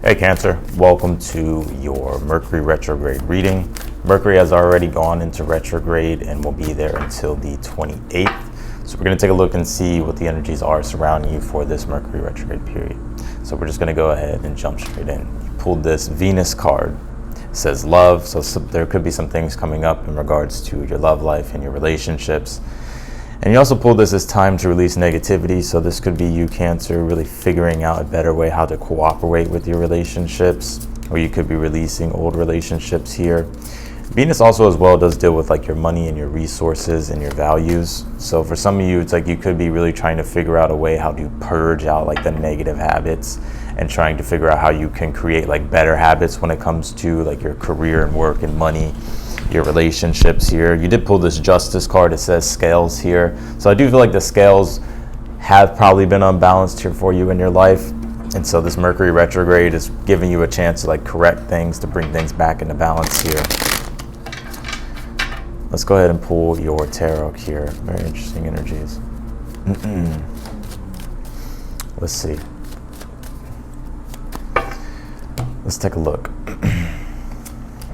Hey Cancer, welcome to your Mercury Retrograde reading. Mercury has already gone into retrograde and will be there until the 28th. So we're going to take a look and see what the energies are surrounding you for this Mercury Retrograde period. So we're just going to go ahead and jump straight in. You pulled this Venus card. It says love, so there could be some things coming up in regards to your love life and your relationships. And you also pulled this as time to release negativity, so this could be you, Cancer, really figuring out a better way how to cooperate with your relationships, or you could be releasing old relationships here. Venus also as well does deal with like your money and your resources and your values. So for some of you, it's like you could be really trying to figure out a way how to purge out like the negative habits and trying to figure out how you can create like better habits when it comes to like your career and work and money, your relationships here. You did pull this Justice card. It says scales here. So I do feel like the scales have probably been unbalanced here for you in your life. And so this Mercury retrograde is giving you a chance to like correct things, to bring things back into balance here. Let's go ahead and pull your tarot here. Very interesting energies. Let's see. Let's take a look.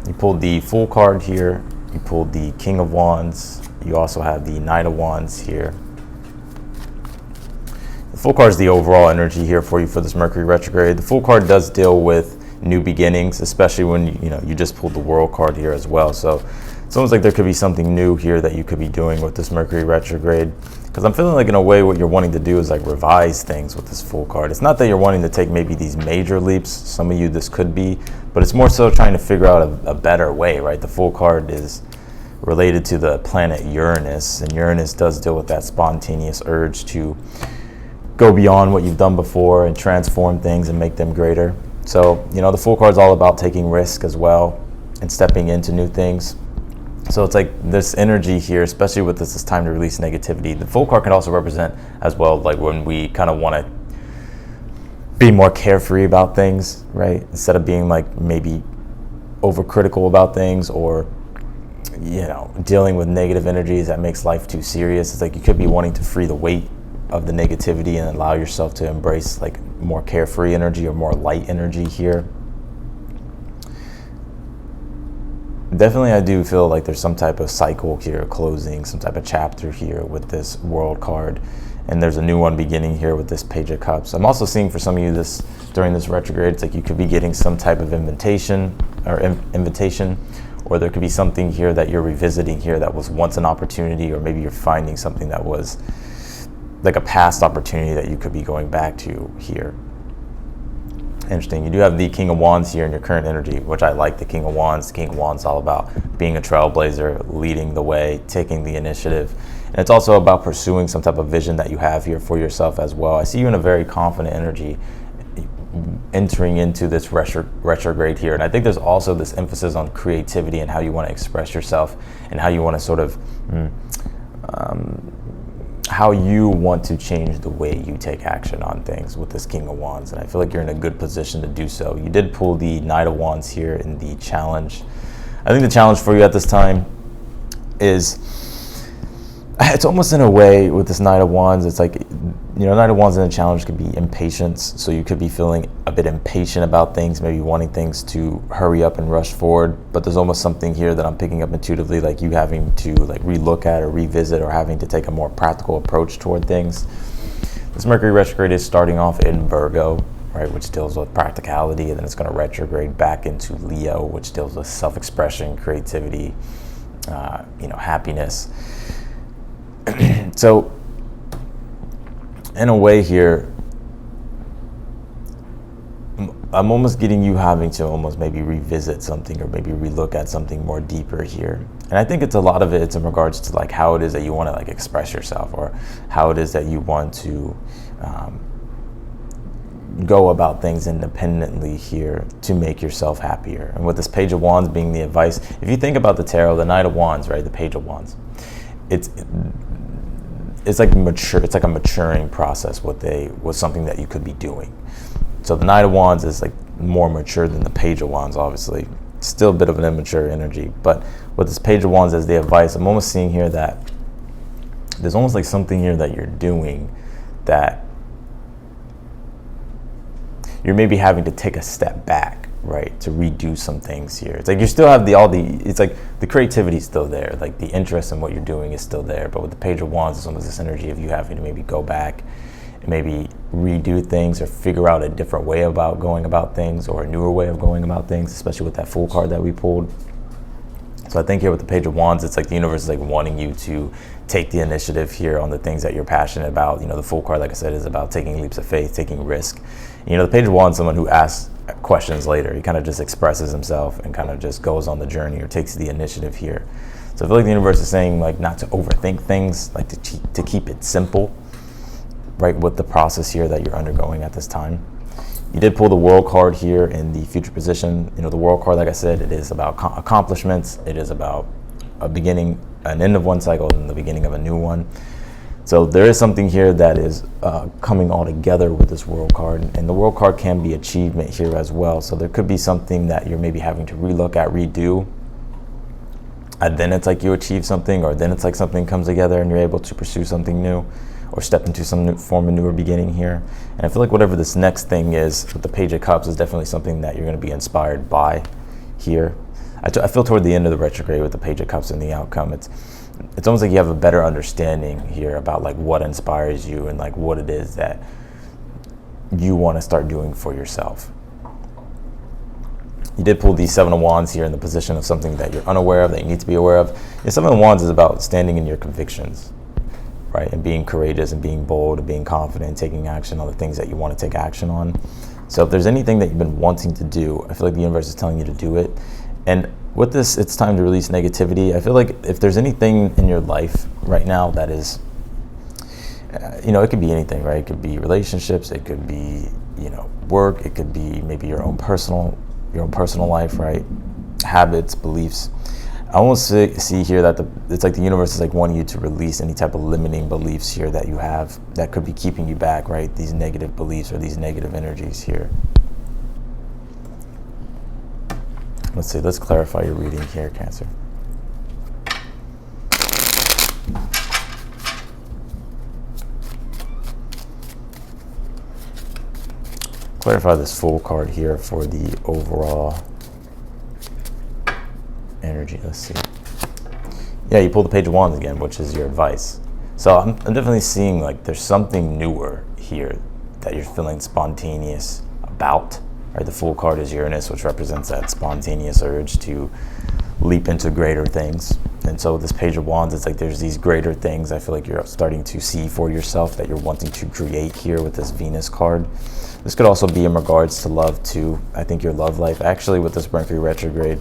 You pulled the Fool card here. You pulled the King of Wands. You also have the Knight of Wands here. The Fool card is the overall energy here for you for this Mercury retrograde. The Fool card does deal with new beginnings, especially when you just pulled the World card here as well. So it's almost like there could be something new here that you could be doing with this Mercury retrograde. Because I'm feeling like in a way what you're wanting to do is like revise things with this Fool card. It's not that you're wanting to take maybe these major leaps. Some of you this could be, but it's more so trying to figure out a better way, right? The Fool card is related to the planet Uranus, and Uranus does deal with that spontaneous urge to go beyond what you've done before and transform things and make them greater. So, the Fool card is all about taking risk as well and stepping into new things. So it's like this energy here, especially with this time to release negativity. The Fool card can also represent as well, like when we kind of want to be more carefree about things, right? Instead of being like maybe overcritical about things or, dealing with negative energies that makes life too serious. It's like you could be wanting to free the weight of the negativity and allow yourself to embrace like more carefree energy or more light energy here. Definitely, I do feel like there's some type of cycle here closing, some type of chapter here with this World card. And there's a new one beginning here with this Page of Cups. I'm also seeing for some of you during this retrograde, it's like you could be getting some type of invitation, or there could be something here that you're revisiting here that was once an opportunity, or maybe you're finding something that was like a past opportunity that you could be going back to here. Interesting. You do have the King of Wands here in your current energy, which I like. The King of Wands. The King of Wands is all about being a trailblazer, leading the way, taking the initiative. And it's also about pursuing some type of vision that you have here for yourself as well. I see you in a very confident energy entering into this retrograde here. And I think there's also this emphasis on creativity and how you want to express yourself and how you want to sort of how you want to change the way you take action on things with this King of Wands. And I feel like you're in a good position to do so. You did pull the Knight of Wands here in the challenge. I think the challenge for you at this time is, it's almost in a way with this Knight of Wands, it's like, Knight of Wands in the challenge could be impatience. So you could be feeling a bit impatient about things, maybe wanting things to hurry up and rush forward. But there's almost something here that I'm picking up intuitively, like you having to like relook at or revisit or having to take a more practical approach toward things. This Mercury retrograde is starting off in Virgo, right, which deals with practicality, and then it's going to retrograde back into Leo, which deals with self-expression, creativity, happiness. So in a way here, I'm almost getting you having to almost maybe revisit something or maybe relook at something more deeper here. And I think it's a lot of it's in regards to like how it is that you want to like express yourself, or how it is that you want to go about things independently here to make yourself happier. And with this Page of Wands being the advice, if you think about the tarot, the Knight of Wands, right, the Page of Wands, it's like mature. It's like a maturing process with something that you could be doing. So the Knight of Wands is like more mature than the Page of Wands, obviously. Still a bit of an immature energy. But with this Page of Wands as the advice, I'm almost seeing here that there's almost like something here that you're doing that you're maybe having to take a step back, right, to redo some things here. It's like you still have it's like the creativity is still there, like the interest in what you're doing is still there, but with the Page of Wands, it's almost this energy of you having to maybe go back and maybe redo things or figure out a different way about going about things, or a newer way of going about things, especially with that Fool card that we pulled. So I think here with the Page of Wands, it's like the universe is like wanting you to take the initiative here on the things that you're passionate about. You know, the Fool card, like I said, is about taking leaps of faith, taking risk. You know, the Page of Wands is someone who asks questions later. He kind of just expresses himself and kind of just goes on the journey or takes the initiative here. So I feel like the universe is saying like not to overthink things, like to keep it simple, right, with the process here that you're undergoing at this time. You did pull the World card here in the future position. You know, the World card, like I said, it is about accomplishments. It is about a beginning, an end of one cycle and the beginning of a new one. So there is something here that is coming all together with this World card. And the World card can be achievement here as well. So there could be something that you're maybe having to relook at, redo. And then it's like you achieve something, or then it's like something comes together and you're able to pursue something new, or step into some new form of newer beginning here. And I feel like whatever this next thing is with the Page of Cups is definitely something that you're going to be inspired by here. I feel toward the end of the retrograde with the Page of Cups and the outcome, it's almost like you have a better understanding here about like what inspires you and like what it is that you want to start doing for yourself. You did pull the Seven of Wands here in the position of something that you're unaware of, that you need to be aware of. The Seven of Wands is about standing in your convictions, right, and being courageous and being bold and being confident, taking action on the things that you want to take action on. So if there's anything that you've been wanting to do, I feel like the universe is telling you to do it. And with this, it's time to release negativity. I feel like if there's anything in your life right now that is, you know, it could be anything, right? It could be relationships, it could be, you know, work, it could be maybe your own personal life, right? Habits, beliefs. I almost see here that it's like the universe is like wanting you to release any type of limiting beliefs here that you have that could be keeping you back, right? These negative beliefs or these negative energies here. Let's see, let's clarify your reading here, Cancer. Clarify this Fool card here for the overall energy. Let's see. Yeah, you pull the Page of Wands again, which is your advice. So I'm definitely seeing like there's something newer here that you're feeling spontaneous about. Right, the Fool card is Uranus, which represents that spontaneous urge to leap into greater things. And so with this Page of Wands, it's like there's these greater things I feel like you're starting to see for yourself that you're wanting to create here with this Venus card. This could also be in regards to love too. I think your love life, actually with this Mercury retrograde,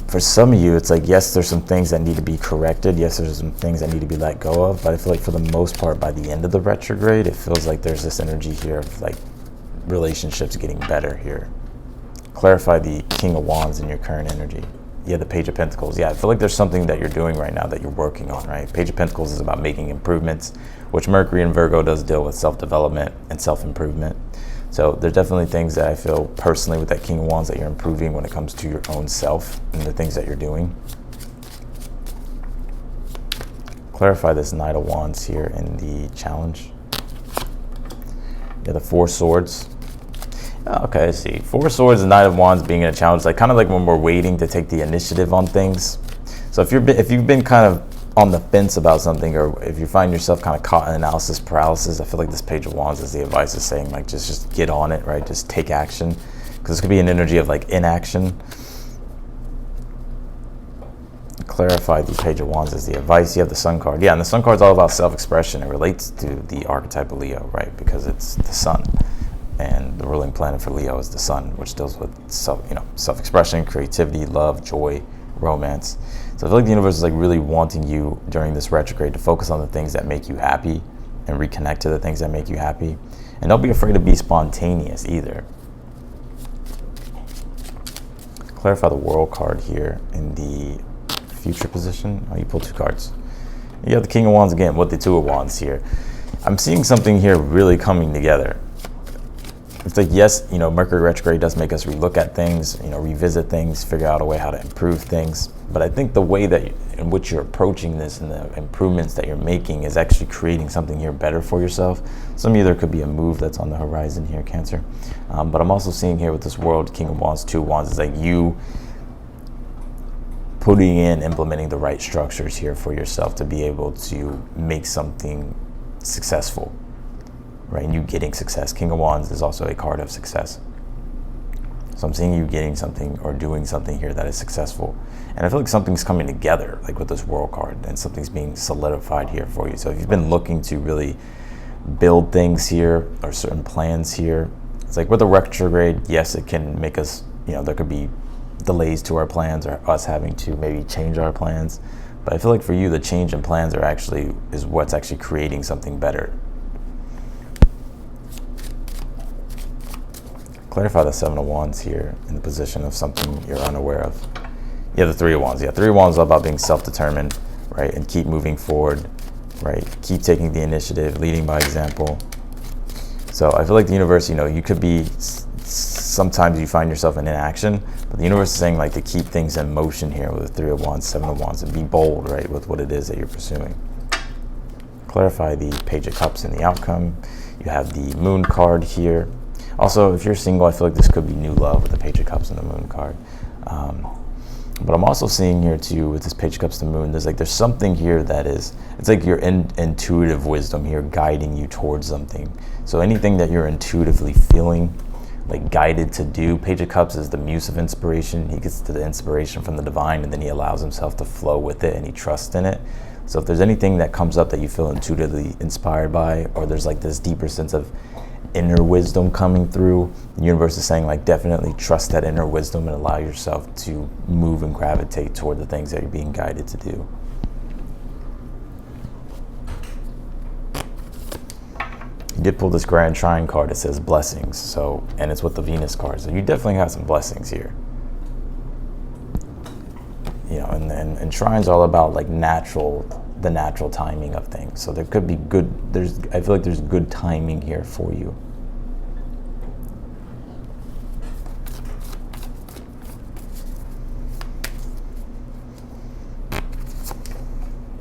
for some of you, it's like, yes, there's some things that need to be corrected. Yes, there's some things that need to be let go of. But I feel like for the most part, by the end of the retrograde, it feels like there's this energy here of like relationships getting better here. Clarify the King of Wands in your current energy. Yeah, the Page of Pentacles. Yeah, I feel like there's something that you're doing right now that you're working on, right? Page of Pentacles is about making improvements, which Mercury in Virgo does deal with self-development and self-improvement. So there's definitely things that I feel personally with that King of Wands that you're improving when it comes to your own self and the things that you're doing. Clarify this Knight of Wands here in the challenge. Yeah, the Four Swords. Okay, I see. Four Swords and Knight of Wands being in a challenge, like kind of like when we're waiting to take the initiative on things. So if you've been kind of on the fence about something, or if you find yourself kind of caught in analysis paralysis, I feel like this Page of Wands is the advice is saying like just get on it, right? Just take action, because this could be an energy of like inaction. Clarify the Page of Wands is the advice. You have the Sun card. Yeah, and the Sun card is all about self-expression. It relates to the archetype of Leo, right? Because it's the Sun, and the ruling planet for Leo is the Sun, which deals with self-expression, creativity, love, joy, romance. So I feel like the universe is like really wanting you during this retrograde to focus on the things that make you happy and reconnect to the things that make you happy. And don't be afraid to be spontaneous either. Clarify the World card here in the future position. Oh, you pull two cards. You have the King of Wands again with the Two of Wands here. I'm seeing something here really coming together. it's like, yes, you know, Mercury retrograde does make us relook at things, you know, revisit things, figure out a way how to improve things. But I think the way that in which you're approaching this and the improvements that you're making is actually creating something here better for yourself. Some of you, there could be a move that's on the horizon here, Cancer. But I'm also seeing here with this world, King of Wands, Two of Wands, is like you putting in, implementing the right structures here for yourself to be able to make something successful. Right, and you getting success. King of Wands is also a card of success. So I'm seeing you getting something or doing something here that is successful. And I feel like something's coming together, like with this World card, and something's being solidified here for you. So if you've been looking to really build things here or certain plans here, it's like with a retrograde, yes, it can make us, you know, there could be delays to our plans or us having to maybe change our plans. But I feel like for you, the change in plans is what's actually creating something better. Clarify the Seven of Wands here in the position of something you're unaware of. Yeah, the Three of Wands. Yeah, Three of Wands is all about being self-determined, right? And keep moving forward, right? Keep taking the initiative, leading by example. So I feel like the universe, you know, you could be, sometimes you find yourself in inaction, but the universe is saying like to keep things in motion here with the Three of Wands, Seven of Wands, and be bold, right, with what it is that you're pursuing. Clarify the Page of Cups and the outcome. You have the Moon card here. Also, if you're single, I feel like this could be new love with the Page of Cups and the Moon card. But I'm also seeing here too with this Page of Cups and the Moon, there's something here that is, it's like your intuitive wisdom here guiding you towards something. So anything that you're intuitively feeling, like guided to do. Page of Cups is the muse of inspiration. He gets to the inspiration from the divine and then he allows himself to flow with it and he trusts in it. So if there's anything that comes up that you feel intuitively inspired by, or there's like this deeper sense of inner wisdom coming through, the universe is saying like definitely trust that inner wisdom and allow yourself to move and gravitate toward the things that you're being guided to do. You did pull this Grand Trine card. It says blessings, so, and it's with the Venus card, so you definitely have some blessings here. You know, and Trine's all about like the natural timing of things. So there could be good, I feel like there's good timing here for you.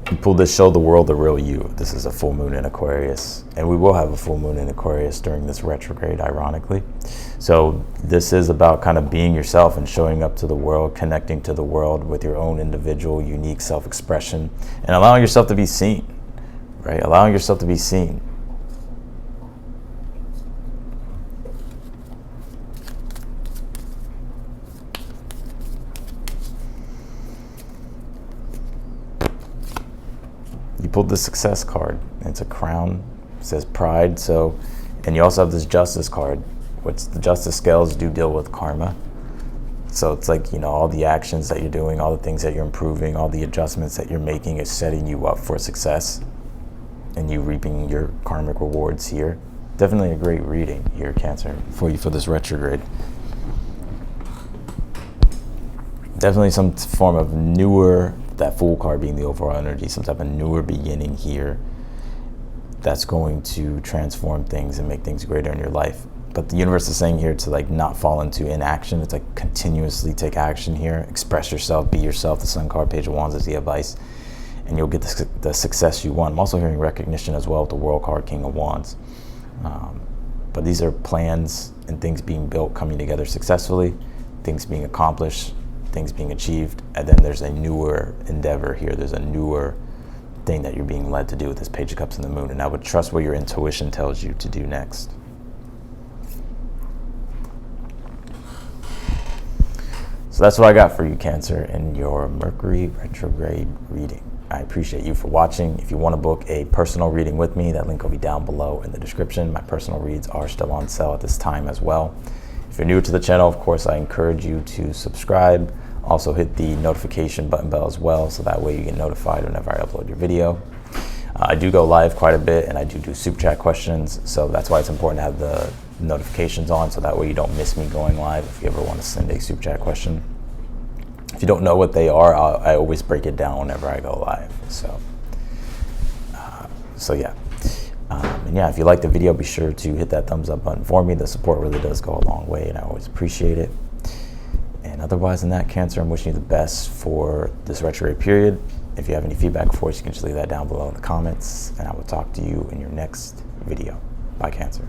You pulled this Show the World the Real You. This is a full moon in Aquarius, and we will have a full moon in Aquarius during this retrograde, ironically. So this is about kind of being yourself and showing up to the world, connecting to the world with your own individual, unique self-expression, and allowing yourself to be seen, right? Allowing yourself to be seen. You pulled the Success card. It's a crown. It says pride. So, and you also have this Justice card, which the Justice scales do deal with karma. So it's like, you know, all the actions that you're doing, all the things that you're improving, all the adjustments that you're making is setting you up for success and you reaping your karmic rewards here. Definitely a great reading here, Cancer, for you for this retrograde. Definitely some form of newer, that Fool card being the overall energy, some type of newer beginning here that's going to transform things and make things greater in your life. But the universe is saying here to like not fall into inaction. It's like continuously take action here, express yourself, be yourself. The Sun card, Page of Wands is the advice, and you'll get the success you want. I'm also hearing recognition as well with the World card, King of Wands. But these are plans and things being built, coming together successfully, things being accomplished, things being achieved, and then there's a newer endeavor here. There's a newer thing that you're being led to do with this Page of Cups and the Moon, and I would trust what your intuition tells you to do next. So that's what I got for you, Cancer, in your Mercury retrograde reading. I appreciate you for watching. If you want to book a personal reading with me, that link will be down below in the description. My personal reads are still on sale at this time as well. If you're new to the channel, of course, I encourage you to subscribe. Also hit the notification bell as well, so that way you get notified whenever I upload your video. I do go live quite a bit, and I do super chat questions, so that's why it's important to have the notifications on, so that way you don't miss me going live if you ever want to send a super chat question. If you don't know what they are, I always break it down whenever I go live. So yeah. And yeah, if you like the video, be sure to hit that thumbs up button for me. The support really does go a long way, and I always appreciate it. And otherwise than that, Cancer, I'm wishing you the best for this retrograde period. If you have any feedback for us, you can just leave that down below in the comments, and I will talk to you in your next video. Bye, Cancer.